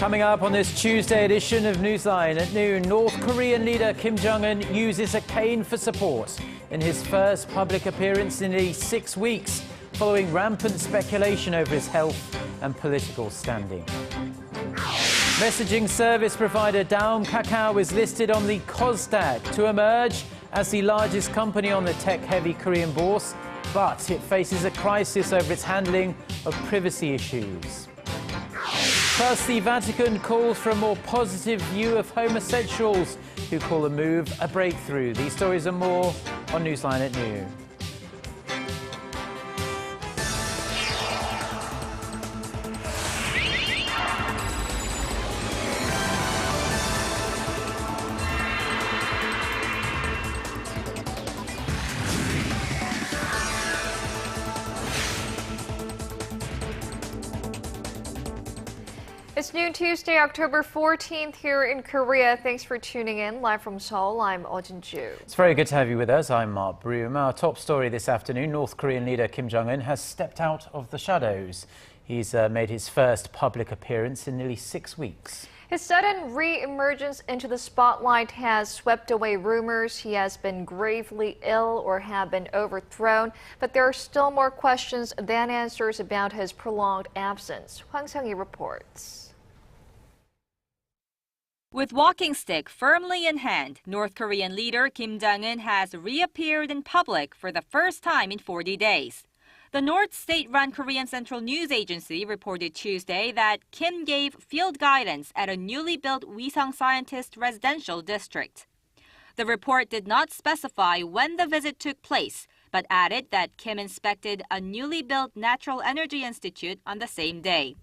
Coming up on this Tuesday edition of Newsline at noon, North Korean leader Kim Jong-un uses a cane for support in his first public appearance in nearly 6 weeks, following rampant speculation over his health and political standing. Messaging service provider Daum Kakao is listed on the KOSDAQ to emerge as the largest company on the tech-heavy Korean bourse, but it faces a crisis over its handling of privacy issues. Plus, the Vatican calls for a more positive view of homosexuals, who call the move a breakthrough. These stories and more on Newsline at noon. It's noon Tuesday, October 14th here in Korea. Thanks for tuning in. Live from Seoul, I'm Eoh Jin-joo. It's very good to have you with us. I'm Mark Broome. Our top story this afternoon, North Korean leader Kim Jong-un has stepped out of the shadows. He's made his first public appearance in nearly 6 weeks. His sudden re-emergence into the spotlight has swept away rumors he has been gravely ill or have been overthrown, but there are still more questions than answers about his prolonged absence. Hwang Seung-hee reports. With walking stick firmly in hand, North Korean leader Kim Jong-un has reappeared in public for the first time in 40 days. The North state-run Korean Central News Agency reported Tuesday that Kim gave field guidance at a newly built Wisang Scientist residential district. The report did not specify when the visit took place, but added that Kim inspected a newly built Natural Energy Institute on the same day.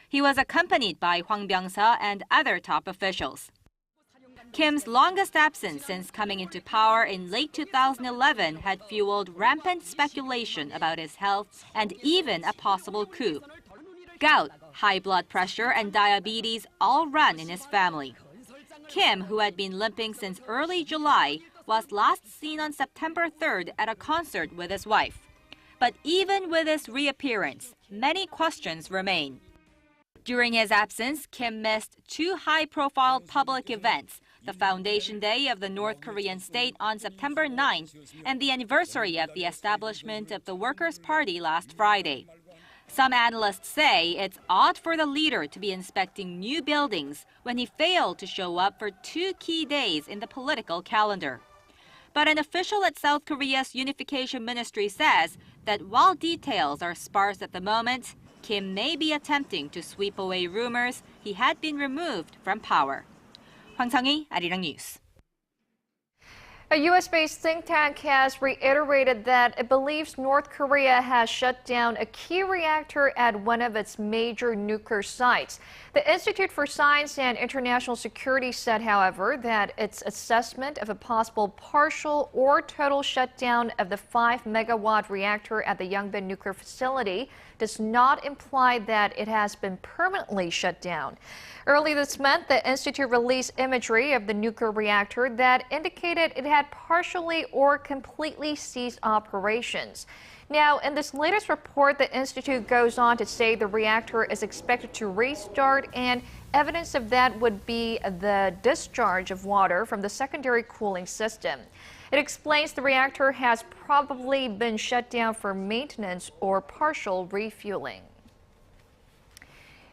He was accompanied by Hwang Byung-seo and other top officials. Kim's longest absence since coming into power in late 2011 had fueled rampant speculation about his health and even a possible coup. Gout, high blood pressure, and diabetes all run in his family. Kim, who had been limping since early July, was last seen on September 3rd at a concert with his wife. But even with his reappearance, many questions remain. During his absence, Kim missed 2 high-profile public events, the Foundation Day of the North Korean state on September 9th and the anniversary of the establishment of the Workers' Party last Friday. Some analysts say it's odd for the leader to be inspecting new buildings when he failed to show up for 2 key days in the political calendar. But an official at South Korea's Unification Ministry says that while details are sparse at the moment, Kim may be attempting to sweep away rumors he had been removed from power. Hwang Seung-hee, Arirang News. A U.S.-based think tank has reiterated that it believes North Korea has shut down a key reactor at one of its major nuclear sites. The Institute for Science and International Security said, however, that its assessment of a possible partial or total shutdown of the 5-megawatt reactor at the Yongbyon nuclear facility does not imply that it has been permanently shut down. Early this month, the Institute released imagery of the nuclear reactor that indicated it had partially or completely ceased operations. Now, in this latest report, the Institute goes on to say the reactor is expected to restart, and evidence of that would be the discharge of water from the secondary cooling system. It explains the reactor has probably been shut down for maintenance or partial refueling.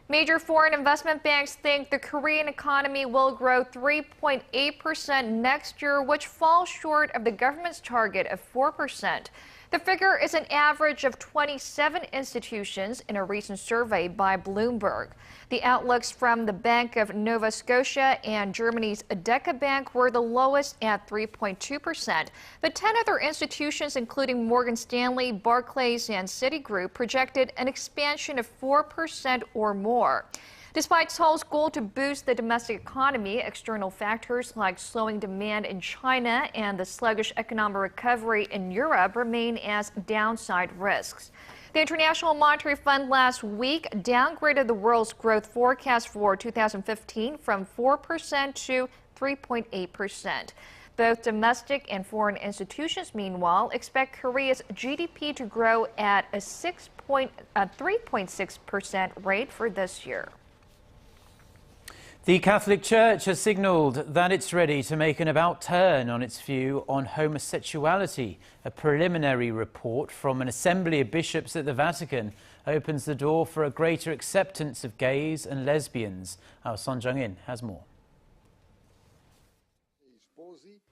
Major foreign investment banks think the Korean economy will grow 3.8% next year, which falls short of the government's target of 4%. The figure is an average of 27 institutions in a recent survey by Bloomberg. The outlooks from the Bank of Nova Scotia and Germany's Deka Bank were the lowest at 3.2%. But 10 other institutions, including Morgan Stanley, Barclays, and Citigroup, projected an expansion of 4% or more. Despite Seoul's goal to boost the domestic economy, external factors like slowing demand in China and the sluggish economic recovery in Europe remain as downside risks. The International Monetary Fund last week downgraded the world's growth forecast for 2015 from 4% to 3.8%. Both domestic and foreign institutions, meanwhile, expect Korea's GDP to grow at a 3.6% rate for this year. The Catholic Church has signalled that it's ready to make an about-turn on its view on homosexuality. A preliminary report from an assembly of bishops at the Vatican opens the door for a greater acceptance of gays and lesbians. Our Son Jung-in has more.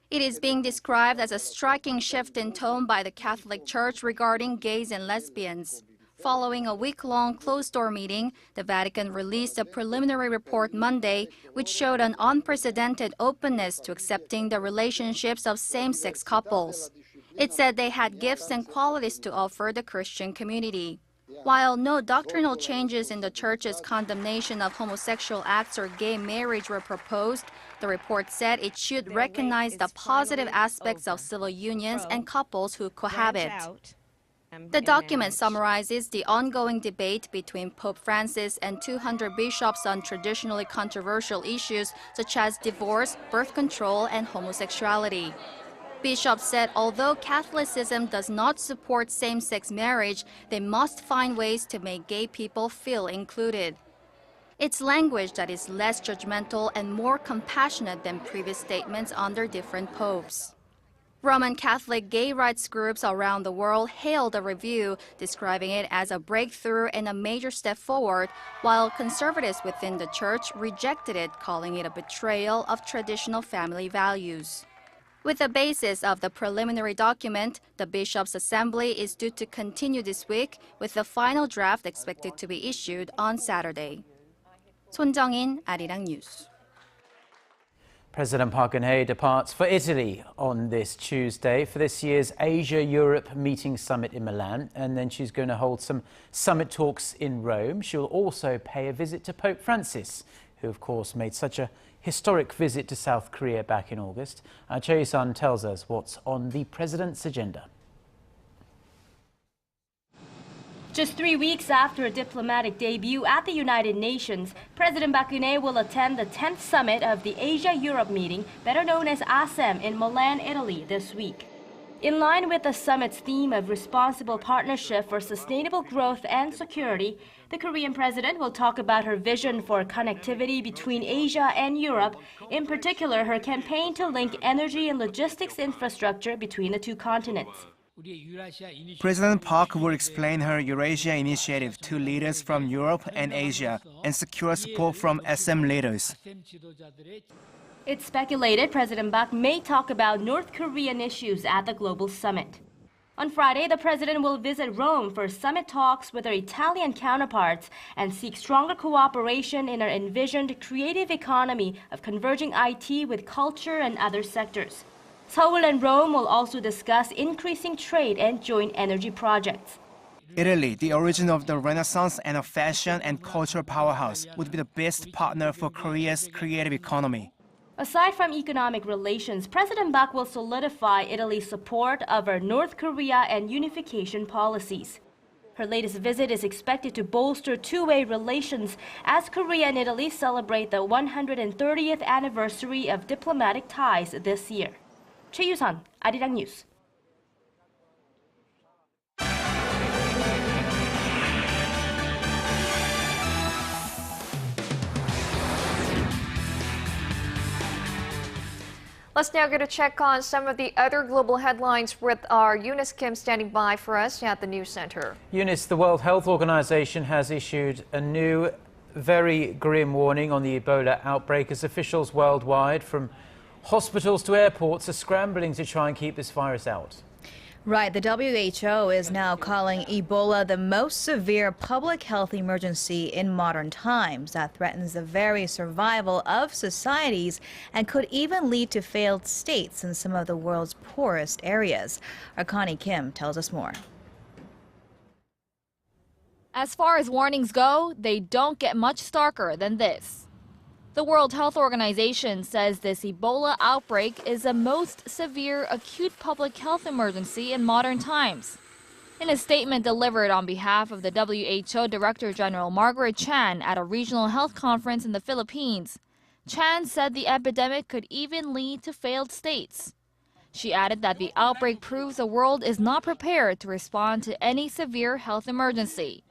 It is being described as a striking shift in tone by the Catholic Church regarding gays and lesbians. Following a week-long closed-door meeting, the Vatican released a preliminary report Monday, which showed an unprecedented openness to accepting the relationships of same-sex couples. It said they had gifts and qualities to offer the Christian community. While no doctrinal changes in the Church's condemnation of homosexual acts or gay marriage were proposed, the report said it should recognize the positive aspects of civil unions and couples who cohabit. The document summarizes the ongoing debate between Pope Francis and 200 bishops on traditionally controversial issues such as divorce, birth control, and homosexuality. Bishops said although Catholicism does not support same-sex marriage, they must find ways to make gay people feel included. It's language that is less judgmental and more compassionate than previous statements under different popes. Roman Catholic gay rights groups around the world hailed the review, describing it as a breakthrough and a major step forward, while conservatives within the Church rejected it, calling it a betrayal of traditional family values. With the basis of the preliminary document, the Bishops' Assembly is due to continue this week, with the final draft expected to be issued on Saturday. Son Jung-in, Arirang News. President Park Geun-hye departs for Italy on this Tuesday for this year's Asia-Europe Meeting Summit in Milan, and then she's going to hold some summit talks in Rome. She'll also pay a visit to Pope Francis, who of course made such a historic visit to South Korea back in August. Choi Sun tells us what's on the president's agenda. Just 3 weeks after a diplomatic debut at the United Nations, President Park Geun-hye will attend the 10th summit of the Asia-Europe meeting, better known as ASEM, in Milan, Italy this week. In line with the summit's theme of responsible partnership for sustainable growth and security, the Korean president will talk about her vision for connectivity between Asia and Europe, in particular her campaign to link energy and logistics infrastructure between the two continents. President Park will explain her Eurasia initiative to leaders from Europe and Asia and secure support from SM leaders. It's speculated President Park may talk about North Korean issues at the global summit. On Friday, the president will visit Rome for summit talks with her Italian counterparts and seek stronger cooperation in her envisioned creative economy of converging IT with culture and other sectors. Seoul and Rome will also discuss increasing trade and joint energy projects. Italy, the origin of the Renaissance and a fashion and cultural powerhouse, would be the best partner for Korea's creative economy. Aside from economic relations, President Park will solidify Italy's support of her North Korea and unification policies. Her latest visit is expected to bolster two-way relations as Korea and Italy celebrate the 130th anniversary of diplomatic ties this year. Choi Sun, Arirang News. Let's now get a check on some of the other global headlines with our Eunice Kim standing by for us at the News Center. Eunice, the World Health Organization has issued a new, very grim warning on the Ebola outbreak as officials worldwide, from hospitals to airports, are scrambling to try and keep this virus out. Right. The WHO is now calling Ebola the most severe public health emergency in modern times that threatens the very survival of societies and could even lead to failed states in some of the world's poorest areas. Our Connie Kim tells us more. As far as warnings go, they don't get much starker than this. The World Health Organization says this Ebola outbreak is the most severe acute public health emergency in modern times. In a statement delivered on behalf of the WHO Director General Margaret Chan at a regional health conference in the Philippines, Chan said the epidemic could even lead to failed states. She added that the outbreak proves the world is not prepared to respond to any severe health emergency.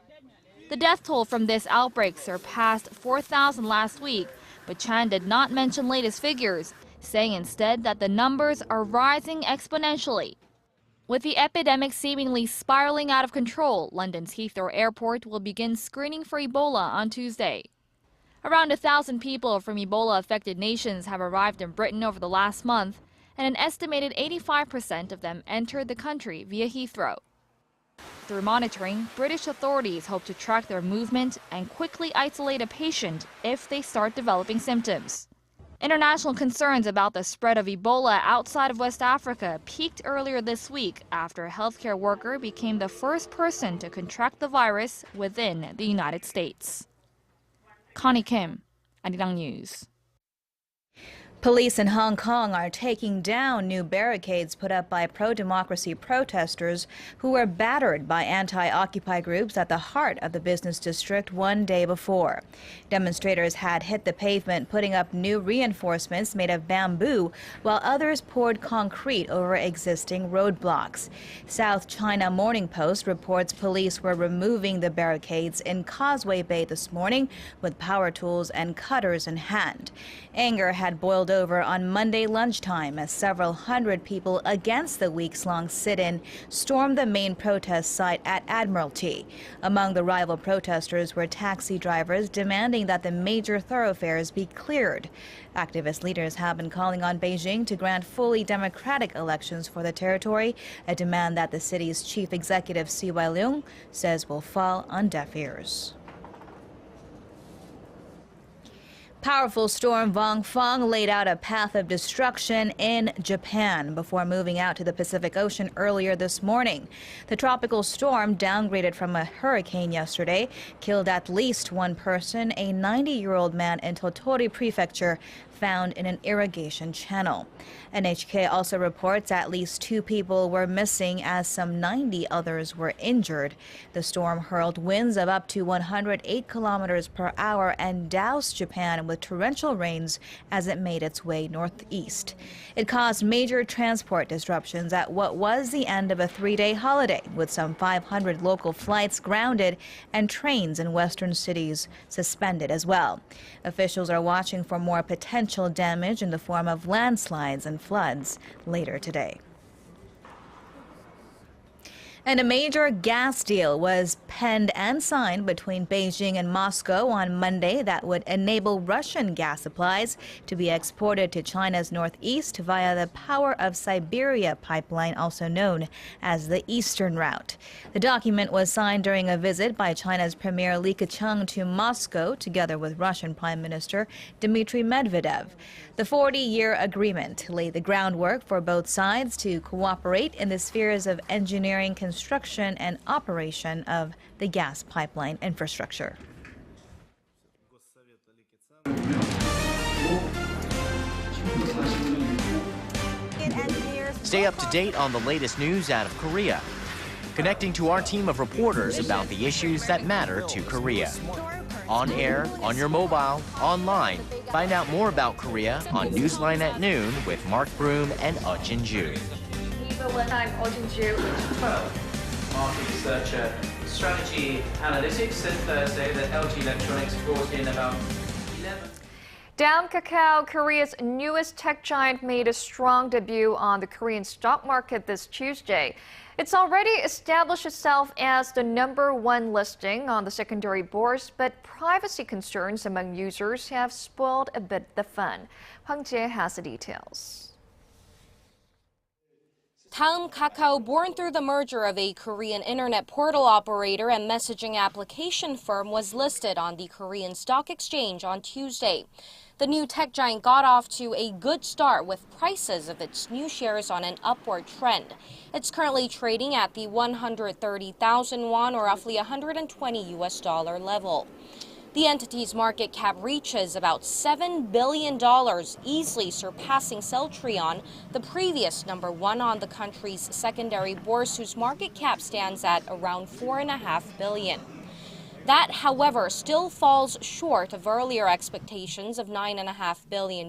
The death toll from this outbreak surpassed 4,000 last week, But Chan did not mention latest figures, saying instead that the numbers are rising exponentially. With the epidemic seemingly spiraling out of control, London's Heathrow Airport will begin screening for Ebola on Tuesday. Around 1,000 people from Ebola-affected nations have arrived in Britain over the last month, and an estimated 85% of them entered the country via Heathrow. Through monitoring, British authorities hope to track their movement and quickly isolate a patient if they start developing symptoms. International concerns about the spread of Ebola outside of West Africa peaked earlier this week after a healthcare worker became the first person to contract the virus within the United States. Connie Kim, Arirang News. Police in Hong Kong are taking down new barricades put up by pro-democracy protesters who were battered by anti-Occupy groups at the heart of the business district one day before. Demonstrators had hit the pavement, putting up new reinforcements made of bamboo, while others poured concrete over existing roadblocks. South China Morning Post reports police were removing the barricades in Causeway Bay this morning with power tools and cutters in hand. Anger had boiled over on Monday lunchtime as several hundred people against the weeks-long sit-in stormed the main protest site at Admiralty. Among the rival protesters were taxi drivers demanding that the major thoroughfares be cleared. Activist leaders have been calling on Beijing to grant fully democratic elections for the territory, a demand that the city's chief executive CY Leung says will fall on deaf ears. Powerful storm Vongfang laid out a path of destruction in Japan before moving out to the Pacific Ocean earlier this morning. The tropical storm, downgraded from a hurricane yesterday, killed at least one person, a 90-year-old man in Tottori Prefecture, found in an irrigation channel. NHK also reports at least 2 people were missing as some 90 others were injured. The storm hurled winds of up to 108 kilometers per hour and doused Japan with torrential rains as it made its way northeast. It caused major transport disruptions at what was the end of a 3-day holiday, with some 500 local flights grounded and trains in western cities suspended as well. Officials are watching for more potential damage in the form of landslides and floods later today. And a major gas deal was penned and signed between Beijing and Moscow on Monday that would enable Russian gas supplies to be exported to China's northeast via the Power of Siberia pipeline, also known as the Eastern Route. The document was signed during a visit by China's Premier Li Keqiang to Moscow, together with Russian Prime Minister Dmitry Medvedev. The 40-year agreement laid the groundwork for both sides to cooperate in the spheres of engineering, construction, and operation of the gas pipeline infrastructure. Stay up to date on the latest news out of Korea, connecting to our team of reporters about the issues that matter to Korea. On air, on your mobile, online. Find out more about Korea on NEWSLINE at Noon with Mark Broome and Eoh Jin-joo. I'm Eoh Jin-joo. Market researcher, strategy analytics, said Thursday that LG Electronics brought in about 11. Daum Kakao, Korea's newest tech giant, made a strong debut on the Korean stock market this Tuesday. It's already established itself as the #1 listing on the secondary bourse, but privacy concerns among users have spoiled a bit the fun. Hwang Jae has the details. Daum Kakao, born through the merger of a Korean internet portal operator and messaging application firm, was listed on the Korean Stock Exchange on Tuesday. The new tech giant got off to a good start with prices of its new shares on an upward trend. It's currently trading at the 130,000 won, or roughly $120 level. The entity's market cap reaches about $7 billion, easily surpassing Celltrion, the previous #1 on the country's secondary bourse, whose market cap stands at around $4.5 billion. That, however, still falls short of earlier expectations of $9.5 billion,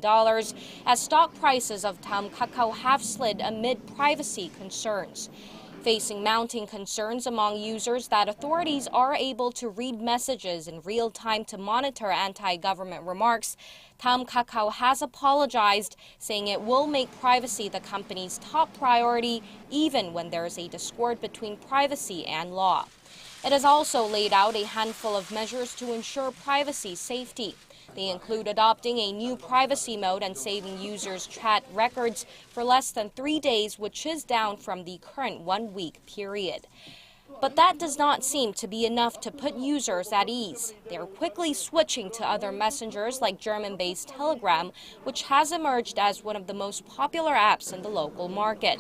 as stock prices of Daum Kakao have slid amid privacy concerns. Facing mounting concerns among users that authorities are able to read messages in real time to monitor anti-government remarks, Daum Kakao has apologized, saying it will make privacy the company's top priority even when there is a discord between privacy and law. It has also laid out a handful of measures to ensure privacy safety. They include adopting a new privacy mode and saving users' chat records for less than 3 days, which is down from the current 1-week period. But that does not seem to be enough to put users at ease. They are quickly switching to other messengers like German-based Telegram, which has emerged as one of the most popular apps in the local market.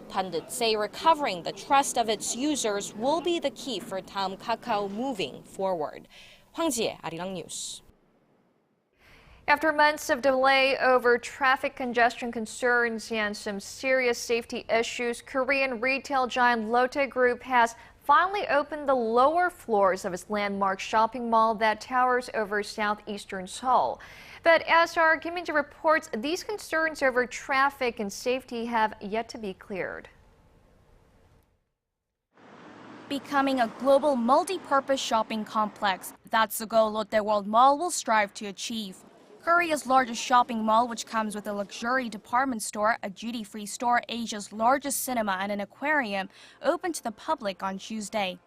Pundits say recovering the trust of its users will be the key for Daum Kakao moving forward. Hwang Jie, Arirang News. After months of delay over traffic congestion concerns and some serious safety issues, Korean retail giant Lotte Group has finally opened the lower floors of its landmark shopping mall that towers over southeastern Seoul. But as our Kim Jong-un reports, these concerns over traffic and safety have yet to be cleared. Becoming a global multi-purpose shopping complex, that's the goal Lotte World Mall will strive to achieve. Korea's largest shopping mall, which comes with a luxury department store, a duty-free store, Asia's largest cinema, and an aquarium, opened to the public on Tuesday.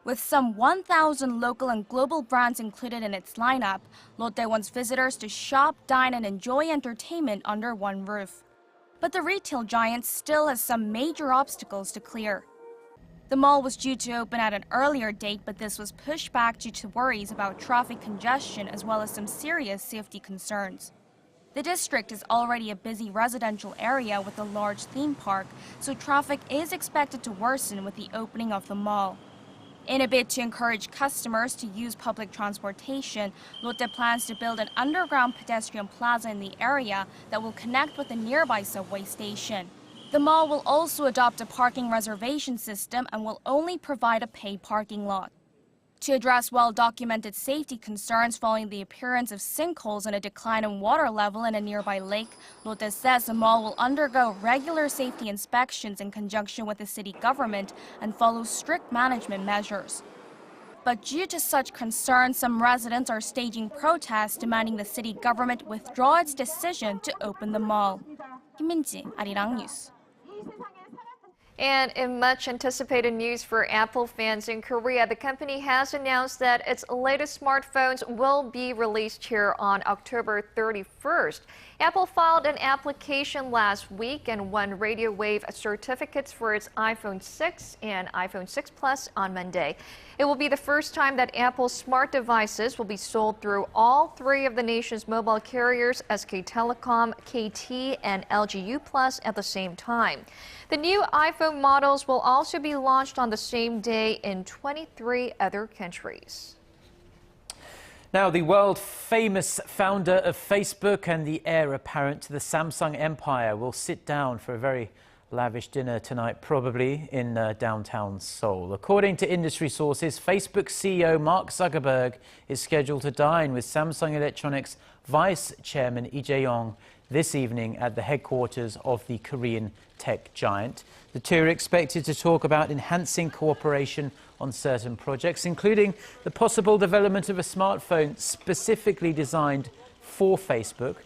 With some 1,000 local and global brands included in its lineup, Lotte wants visitors to shop, dine, and enjoy entertainment under one roof. But the retail giant still has some major obstacles to clear. The mall was due to open at an earlier date, but this was pushed back due to worries about traffic congestion as well as some serious safety concerns. The district is already a busy residential area with a large theme park, so traffic is expected to worsen with the opening of the mall. In a bid to encourage customers to use public transportation, Lotte plans to build an underground pedestrian plaza in the area that will connect with a nearby subway station. The mall will also adopt a parking reservation system and will only provide a paid parking lot. To address well-documented safety concerns following the appearance of sinkholes and a decline in water level in a nearby lake, Lotte says the mall will undergo regular safety inspections in conjunction with the city government and follow strict management measures. But due to such concerns, some residents are staging protests demanding the city government withdraw its decision to open the mall. Kim Min-ji, Arirang News. And in much anticipated news for Apple fans in Korea, the company has announced that its latest smartphones will be released here on October 31st. Apple filed an application last week and won radio wave certificates for its iPhone 6 and iPhone 6 Plus on Monday. It will be the first time that Apple's smart devices will be sold through all three of the nation's mobile carriers, SK Telecom, KT, and LG U+ at the same time. The new iPhone models will also be launched on the same day in 23 other countries. Now, the world-famous founder of Facebook and the heir apparent to the Samsung empire will sit down for a very lavish dinner tonight, probably in downtown Seoul. According to industry sources, Facebook CEO Mark Zuckerberg is scheduled to dine with Samsung Electronics Vice Chairman Lee Jae-yong this evening at the headquarters of the Korean tech giant. The two are expected to talk about enhancing cooperation on certain projects, including the possible development of a smartphone specifically designed for Facebook.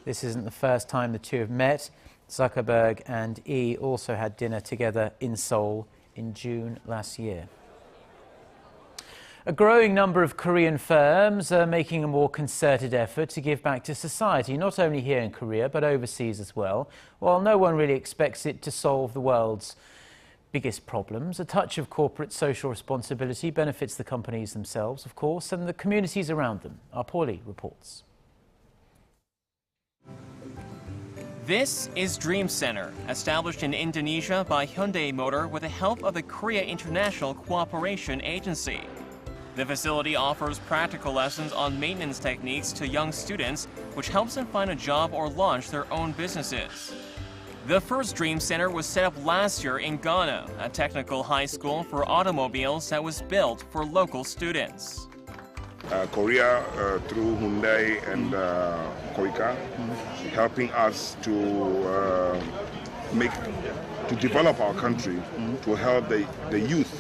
This isn't the first time the two have met. Zuckerberg and Lee also had dinner together in Seoul in June last year. A growing number of Korean firms are making a more concerted effort to give back to society, not only here in Korea, but overseas as well. While no one really expects it to solve the world's biggest problems, a touch of corporate social responsibility benefits the companies themselves, of course, and the communities around them. Our Paulie reports. This is Dream Center, established in Indonesia by Hyundai Motor with the help of the Korea International Cooperation Agency. The facility offers practical lessons on maintenance techniques to young students, which helps them find a job or launch their own businesses. The first Dream Center was set up last year in Ghana, a technical high school for automobiles that was built for local students. Korea, through Hyundai and KOSDAQ, helping us to make to develop our country, to help the youth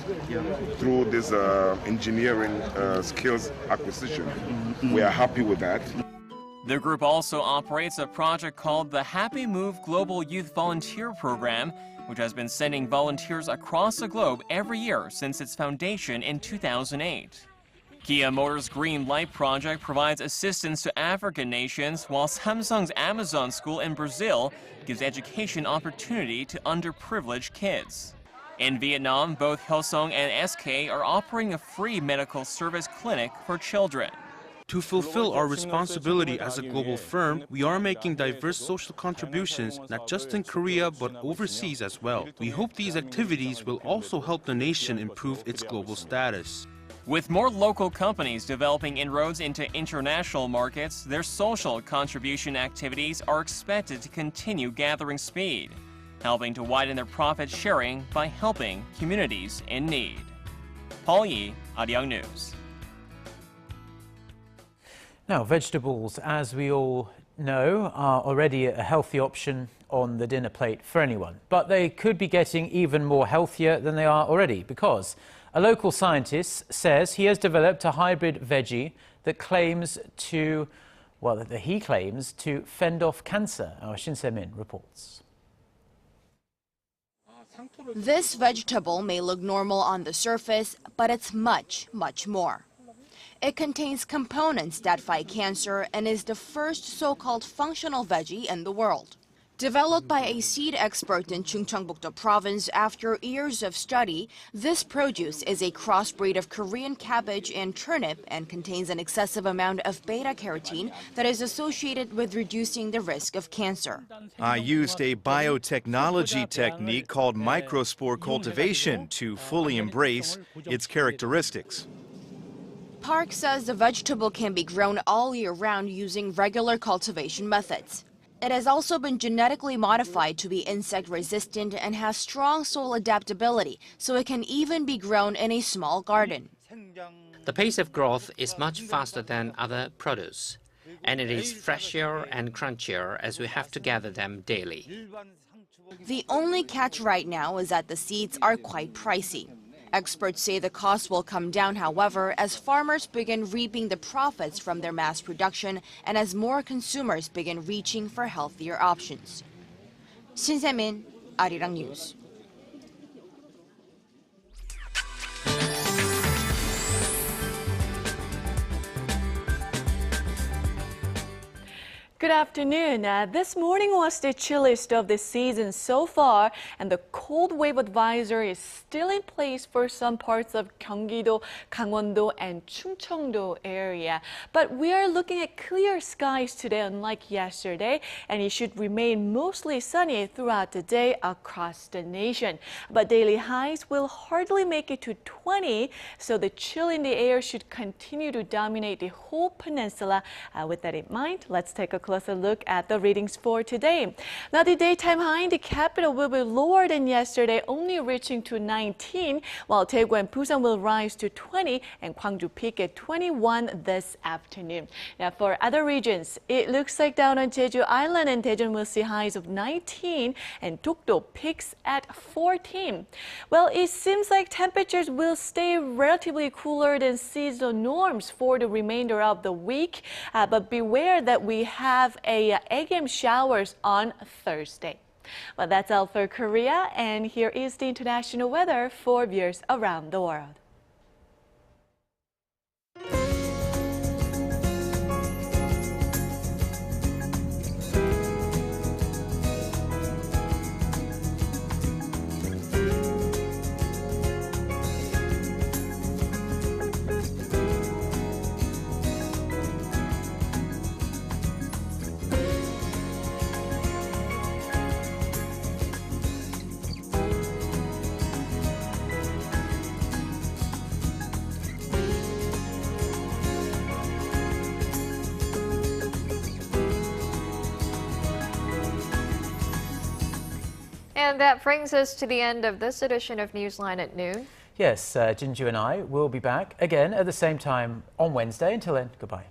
through this engineering skills acquisition. We are happy with that. The group also operates a project called the Happy Move Global Youth Volunteer Program, which has been sending volunteers across the globe every year since its foundation in 2008. Kia Motors' Green Light project provides assistance to African nations, while Samsung's Amazon School in Brazil gives education opportunity to underprivileged kids. In Vietnam, both Hillsong and SK are offering a free medical service clinic for children. To fulfill our responsibility as a global firm, we are making diverse social contributions, not just in Korea, but overseas as well. We hope these activities will also help the nation improve its global status. With more local companies developing inroads into international markets, their social contribution activities are expected to continue gathering speed, helping to widen their profit sharing by helping communities in need. Paul Yi, Arirang News. Now, vegetables, as we all know, are already a healthy option on the dinner plate for anyone. But they could be getting even more healthier than they are already, because a local scientist says he has developed a hybrid veggie that claims to, well, that he claims to fend off cancer. Our Shin Se-min reports. This vegetable may look normal on the surface, but it's much, much more. It contains components that fight cancer and is the first so-called functional veggie in the world. Developed by a seed expert in Chungcheongbuk-do province after years of study, this produce is a crossbreed of Korean cabbage and turnip and contains an excessive amount of beta-carotene that is associated with reducing the risk of cancer. I used a biotechnology technique called microspore cultivation to fully embrace its characteristics. Park says the vegetable can be grown all year round using regular cultivation methods. It has also been genetically modified to be insect resistant and has strong soil adaptability, so it can even be grown in a small garden. The pace of growth is much faster than other produce, and it is fresher and crunchier as we have to gather them daily. The only catch right now is that the seeds are quite pricey. Experts say the cost will come down, however, as farmers begin reaping the profits from their mass production and as more consumers begin reaching for healthier options. Shin Se-min, Arirang News. Good afternoon. This morning was the chilliest of the season so far, and the cold wave advisory is still in place for some parts of Gyeonggi-do, Gangwon-do, and Chungcheong-do area. But we are looking at clear skies today, unlike yesterday, and it should remain mostly sunny throughout the day across the nation. But daily highs will hardly make it to 20, so the chill in the air should continue to dominate the whole peninsula. With that in mind, let's take a closer look at the readings for today. Now, the daytime high in the capital will be lower than yesterday, only reaching to 19, while Daegu and Busan will rise to 20 and Gwangju peak at 21 this afternoon. Now, for other regions, it looks like down on Jeju Island and Daejeon will see highs of 19 and Dokdo peaks at 14. Well, it seems like temperatures will stay relatively cooler than seasonal norms for the remainder of the week, but beware that we have AM showers on Thursday. Well, that's all for Korea, and here is the international weather for viewers around the world. And that brings us to the end of this edition of Newsline at Noon. Yes, Jin-joo and I will be back again at the same time on Wednesday. Until then, goodbye.